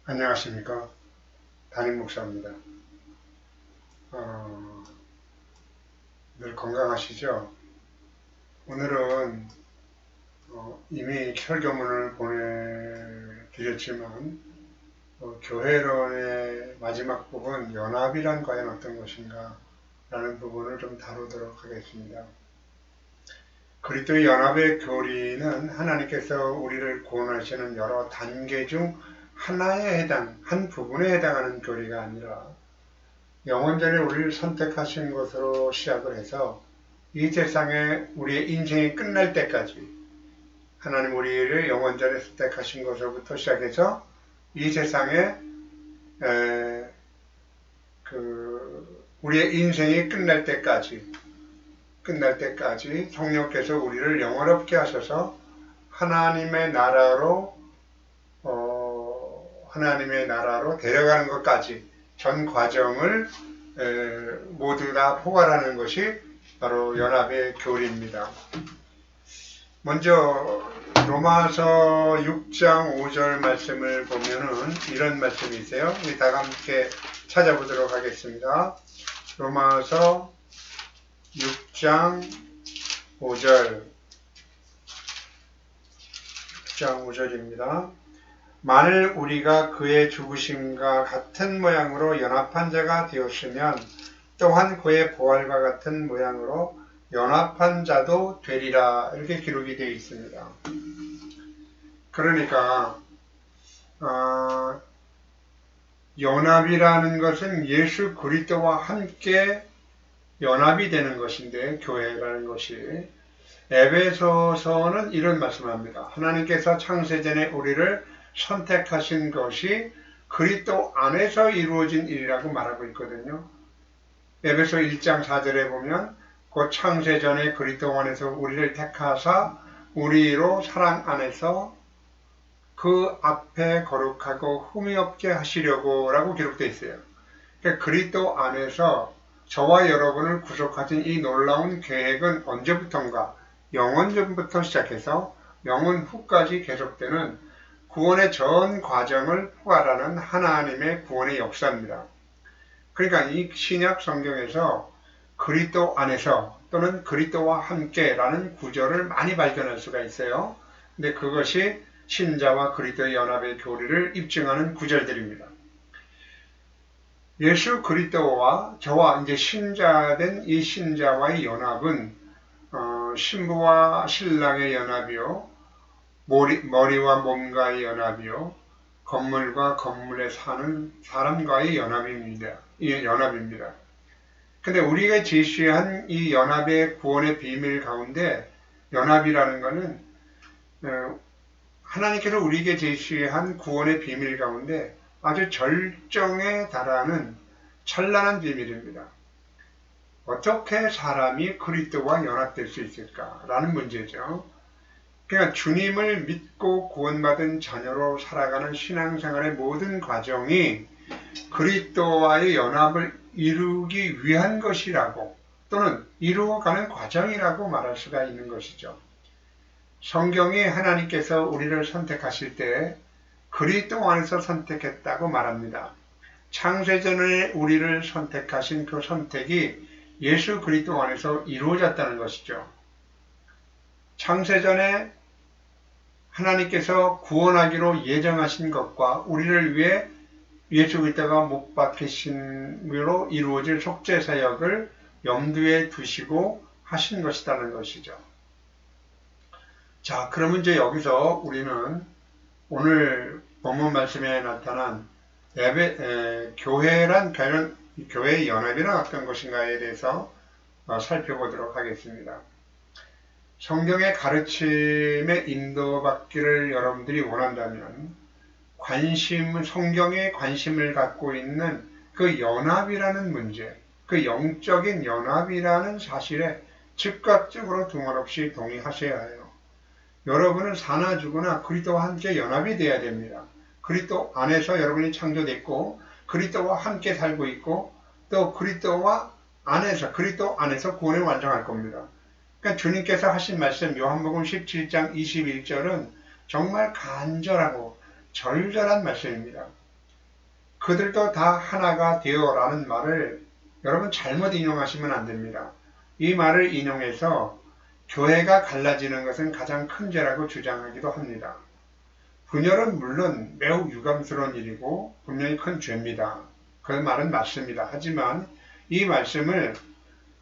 안녕하십니까. 담임 목사입니다. 어, 늘 건강하시죠? 오늘은 이미 설교문을 보내드렸지만 교회론의 마지막 부분 연합이란 과연 어떤 것인가 라는 부분을 좀 다루도록 하겠습니다. 그리스도의 연합의 교리는 하나님께서 우리를 구원하시는 여러 단계 중 한 부분에 해당하는 교리가 아니라 영원전에 우리를 선택하신 것으로 시작을 해서 이 세상에 우리의 인생이 끝날 때까지 하나님 우리를 영원전에 선택하신 것으로부터 시작해서 이 세상에 우리의 인생이 끝날 때까지 성령께서 우리를 영원롭게 하셔서 하나님의 나라로 데려가는 것까지 전 과정을 모두 다 포괄하는 것이 바로 연합의 교리입니다. 먼저 로마서 6장 5절 말씀을 보면은 이런 말씀이 있어요. 우리 다 함께 찾아보도록 하겠습니다. 로마서 6장 5절입니다. 만일 우리가 그의 죽으심과 같은 모양으로 연합한 자가 되었으면 또한 그의 부활과 같은 모양으로 연합한 자도 되리라, 이렇게 기록이 되어 있습니다. 그러니까 연합이라는 것은 예수 그리스도와 함께 연합이 되는 것인데, 교회라는 것이 에베소서는 이런 말씀을 합니다. 하나님께서 창세전에 우리를 선택하신 것이 그리스도 안에서 이루어진 일이라고 말하고 있거든요. 에베소 1장 4절에 보면 그 창세전에 그리스도 안에서 우리를 택하사 우리로 사랑 안에서 그 앞에 거룩하고 흠이 없게 하시려고 라고 기록되어 있어요. 그러니까 그리스도 안에서 저와 여러분을 구속하신 이 놀라운 계획은 언제부턴가 영원전부터 시작해서 영원 후까지 계속되는 구원의 전 과정을 포괄하는 하나님의 구원의 역사입니다. 그러니까 이 신약 성경에서 그리스도 안에서 또는 그리스도와 함께라는 구절을 많이 발견할 수가 있어요. 근데 그것이 신자와 그리스도의 연합의 교리를 입증하는 구절들입니다. 예수 그리스도와 저와 이제 신자된 이 신자와의 연합은 신부와 신랑의 연합이요, 머리와 몸과의 연합이요, 건물과 건물에 사는 사람과의 연합입니다. 근데 우리가 제시한 이 연합의 구원의 비밀 가운데 연합이라는 것은 하나님께서 우리에게 제시한 구원의 비밀 가운데 아주 절정에 달하는 찬란한 비밀입니다. 어떻게 사람이 그리스도와 연합될 수 있을까라는 문제죠. 그러니까 주님을 믿고 구원받은 자녀로 살아가는 신앙생활의 모든 과정이 그리스도와의 연합을 이루기 위한 것이라고, 또는 이루어가는 과정이라고 말할 수가 있는 것이죠. 성경이 하나님께서 우리를 선택하실 때 그리스도 안에서 선택했다고 말합니다. 창세전에 우리를 선택하신 그 선택이 예수 그리스도 안에서 이루어졌다는 것이죠. 창세전에 하나님께서 구원하기로 예정하신 것과 우리를 위해 예수 그리스도가 못 박히심으로 이루어질 속죄사역을 염두에 두시고 하신 것이라는 것이죠. 자, 그러면 이제 여기서 우리는 오늘 본문 말씀에 나타난 교회의 연합이란 어떤 것인가에 대해서 살펴보도록 하겠습니다. 성경의 가르침에 인도받기를 여러분들이 원한다면 성경에 관심을 갖고 있는 그 연합이라는 문제, 그 영적인 연합이라는 사실에 즉각적으로 두말 없이 동의하셔야 해요. 여러분은 사나 죽으나 그리스도와 함께 연합이 되어야 됩니다. 그리스도 안에서 여러분이 창조됐고 그리스도와 함께 살고 있고 또 그리스도 안에서 구원을 완성할 겁니다. 그러니까 주님께서 하신 말씀 요한복음 17장 21절은 정말 간절하고 절절한 말씀입니다. 그들도 다 하나가 되어라는 말을 여러분 잘못 인용하시면 안 됩니다. 이 말을 인용해서 교회가 갈라지는 것은 가장 큰 죄라고 주장하기도 합니다. 분열은 물론 매우 유감스러운 일이고 분명히 큰 죄입니다. 그 말은 맞습니다. 하지만 이 말씀을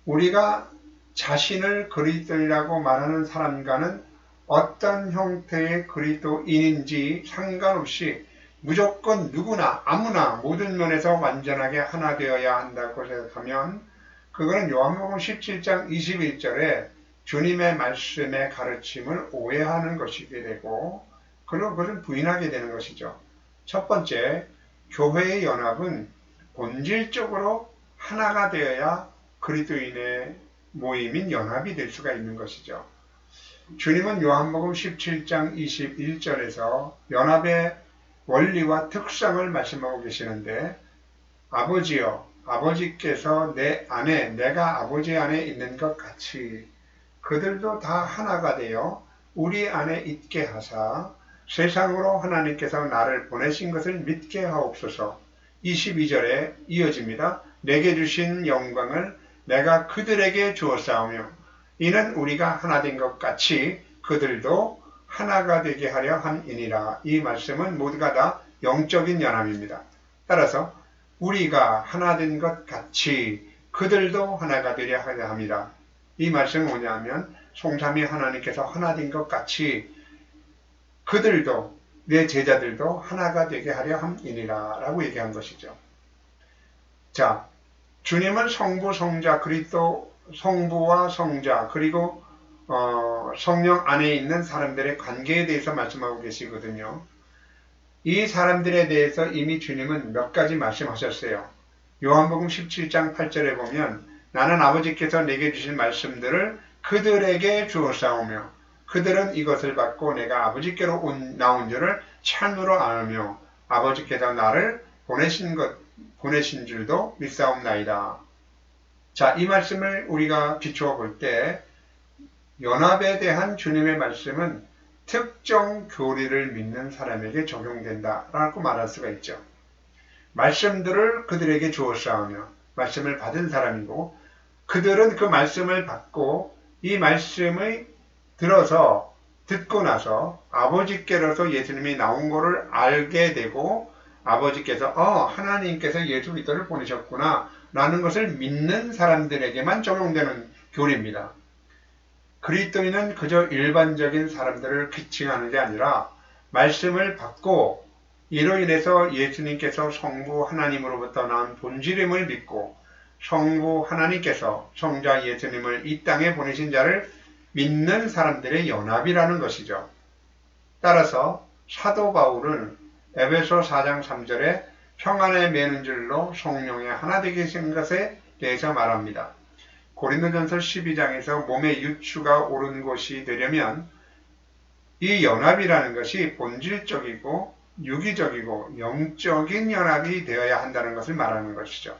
우리가 자신을 그리스도인이라고 말하는 사람과는 어떤 형태의 그리스도인인지 상관없이 무조건 누구나 아무나 모든 면에서 완전하게 하나 되어야 한다고 생각하면 그거는 요한복음 17장 21절에 주님의 말씀의 가르침을 오해하는 것이게 되고 그리고 그것을 부인하게 되는 것이죠. 첫 번째, 교회의 연합은 본질적으로 하나가 되어야 그리스도인의 모임인 연합이 될 수가 있는 것이죠. 주님은 요한복음 17장 21절에서 연합의 원리와 특성을 말씀하고 계시는데 아버지여 아버지께서 내 안에 내가 아버지 안에 있는 것 같이 그들도 다 하나가 되어 우리 안에 있게 하사 세상으로 하나님께서 나를 보내신 것을 믿게 하옵소서. 22절에 이어집니다. 내게 주신 영광을 내가 그들에게 주었사오며 이는 우리가 하나 된 것 같이 그들도 하나가 되게 하려 함이니라. 이 말씀은 모두가 다 영적인 연합입니다. 따라서 우리가 하나 된 것 같이 그들도 하나가 되려 하려 합니다. 이 말씀은 뭐냐면 성삼위 하나님께서 하나 된 것 같이 그들도 내 제자들도 하나가 되게 하려 함이니라 라고 얘기한 것이죠. 자, 주님은 성부, 성자, 그리스도 성부와 성자 그리고 성령 안에 있는 사람들의 관계에 대해서 말씀하고 계시거든요. 이 사람들에 대해서 이미 주님은 몇 가지 말씀하셨어요. 요한복음 17장 8절에 보면 나는 아버지께서 내게 주신 말씀들을 그들에게 주었사오며 그들은 이것을 받고 내가 아버지께로 나온 줄을 참으로 아며 아버지께서 나를 보내신 줄도 믿사옵나이다. 자, 이 말씀을 우리가 비추어 볼 때 연합에 대한 주님의 말씀은 특정 교리를 믿는 사람에게 적용된다라고 말할 수가 있죠. 말씀들을 그들에게 주었사오며 말씀을 받은 사람이고 그들은 그 말씀을 받고 이 말씀을 들어서 듣고 나서 아버지께로서 예수님이 나온 것을 알게 되고 아버지께서 하나님께서 예수 그리스도를 보내셨구나 라는 것을 믿는 사람들에게만 적용되는 교리입니다. 그리스도인은 그저 일반적인 사람들을 피칭하는 게 아니라 말씀을 받고 이로 인해서 예수님께서 성부 하나님으로부터 나온 본질임을 믿고 성부 하나님께서 성자 예수님을 이 땅에 보내신 자를 믿는 사람들의 연합이라는 것이죠. 따라서 사도 바울은 에베소 4장 3절에 평안에 매는 줄로 성령의 하나 되게 하신 것에 대해서 말합니다. 고린도전서 12장에서 몸의 유추가 옳은 것이 되려면 이 연합이라는 것이 본질적이고 유기적이고 영적인 연합이 되어야 한다는 것을 말하는 것이죠.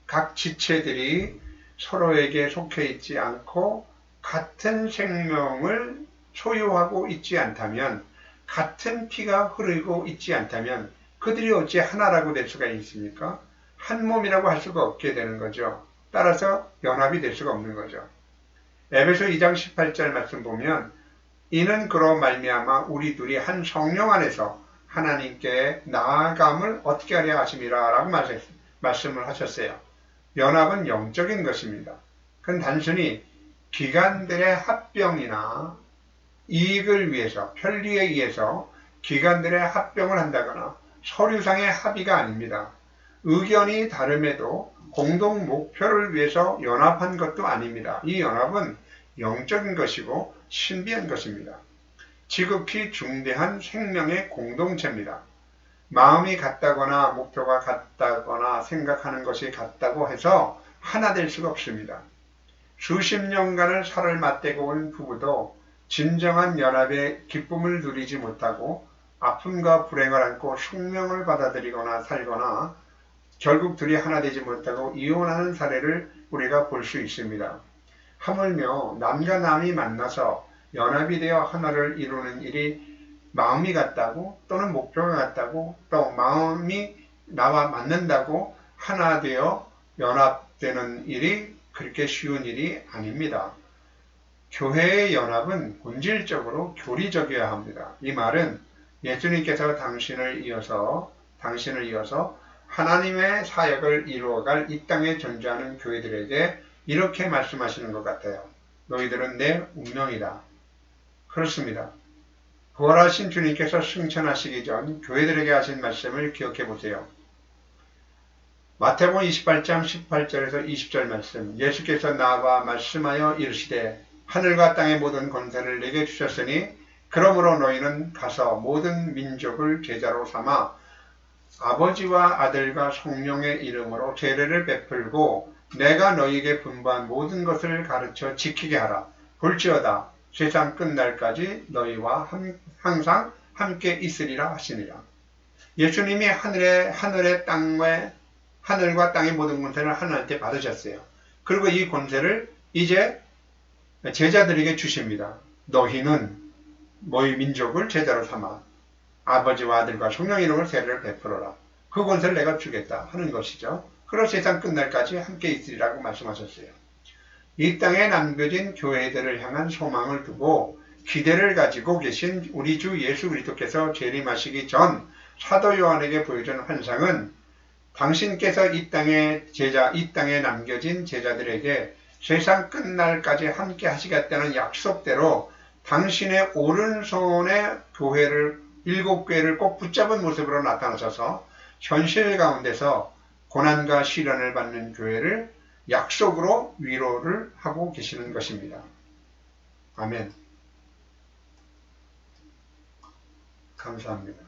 각 지체들이 서로에게 속해 있지 않고 같은 생명을 소유하고 있지 않다면 같은 피가 흐르고 있지 않다면 그들이 어찌 하나라고 될 수가 있습니까? 한 몸이라고 할 수가 없게 되는 거죠. 따라서 연합이 될 수가 없는 거죠. 에베소 2장 18절 말씀 보면 이는 그로 말미암아 우리 둘이 한 성령 안에서 하나님께 나아감을 얻게 하려 하심이라 라고 말씀을 하셨어요. 연합은 영적인 것입니다. 그건 단순히 기관들의 합병이나 이익을 위해서 편리에 의해서 기관들의 합병을 한다거나 서류상의 합의가 아닙니다. 의견이 다름에도 공동 목표를 위해서 연합한 것도 아닙니다. 이 연합은 영적인 것이고 신비한 것입니다. 지극히 중대한 생명의 공동체입니다. 마음이 같다거나 목표가 같다거나 생각하는 것이 같다고 해서 하나 될 수가 없습니다. 수십 년간을 살을 맞대고 온 부부도 진정한 연합의 기쁨을 누리지 못하고 아픔과 불행을 안고 숙명을 받아들이거나 살거나 결국 둘이 하나 되지 못하고 이혼하는 사례를 우리가 볼 수 있습니다. 하물며 남과 남이 만나서 연합이 되어 하나를 이루는 일이 마음이 같다고 또는 목표가 같다고 또 마음이 나와 맞는다고 하나 되어 연합되는 일이 그렇게 쉬운 일이 아닙니다. 교회의 연합은 본질적으로 교리적이어야 합니다. 이 말은 예수님께서 당신을 이어서 하나님의 사역을 이루어갈 이 땅에 존재하는 교회들에게 이렇게 말씀하시는 것 같아요. 너희들은 내 운명이다. 그렇습니다. 부활하신 주님께서 승천하시기 전 교회들에게 하신 말씀을 기억해 보세요. 마태복음 28장 18절에서 20절 말씀, 예수께서 나와 말씀하여 이르시되 하늘과 땅의 모든 권세를 내게 주셨으니 그러므로 너희는 가서 모든 민족을 제자로 삼아 아버지와 아들과 성령의 이름으로 제례를 베풀고 내가 너희에게 분부한 모든 것을 가르쳐 지키게 하라. 볼지어다 세상 끝날까지 너희와 항상 함께 있으리라 하시니라. 예수님이 하늘과 땅의 모든 권세를 하나님께 받으셨어요. 그리고 이 권세를 이제 제자들에게 주십니다. 너희는 너희 민족을 제자로 삼아 아버지와 아들과 성령 이름으로 세례를 베풀어라. 그 권세를 내가 주겠다 하는 것이죠. 그리고 세상 끝날까지 함께 있으리라고 말씀하셨어요. 이 땅에 남겨진 교회들을 향한 소망을 두고 기대를 가지고 계신 우리 주 예수 그리스도께서 재림하시기 전 사도 요한에게 보여준 환상은 당신께서 이 땅에 남겨진 제자들에게 세상 끝날까지 함께 하시겠다는 약속대로 당신의 오른손에 교회를 7교회를 꼭 붙잡은 모습으로 나타나셔서 현실 가운데서 고난과 시련을 받는 교회를 약속으로 위로를 하고 계시는 것입니다. 아멘. 감사합니다.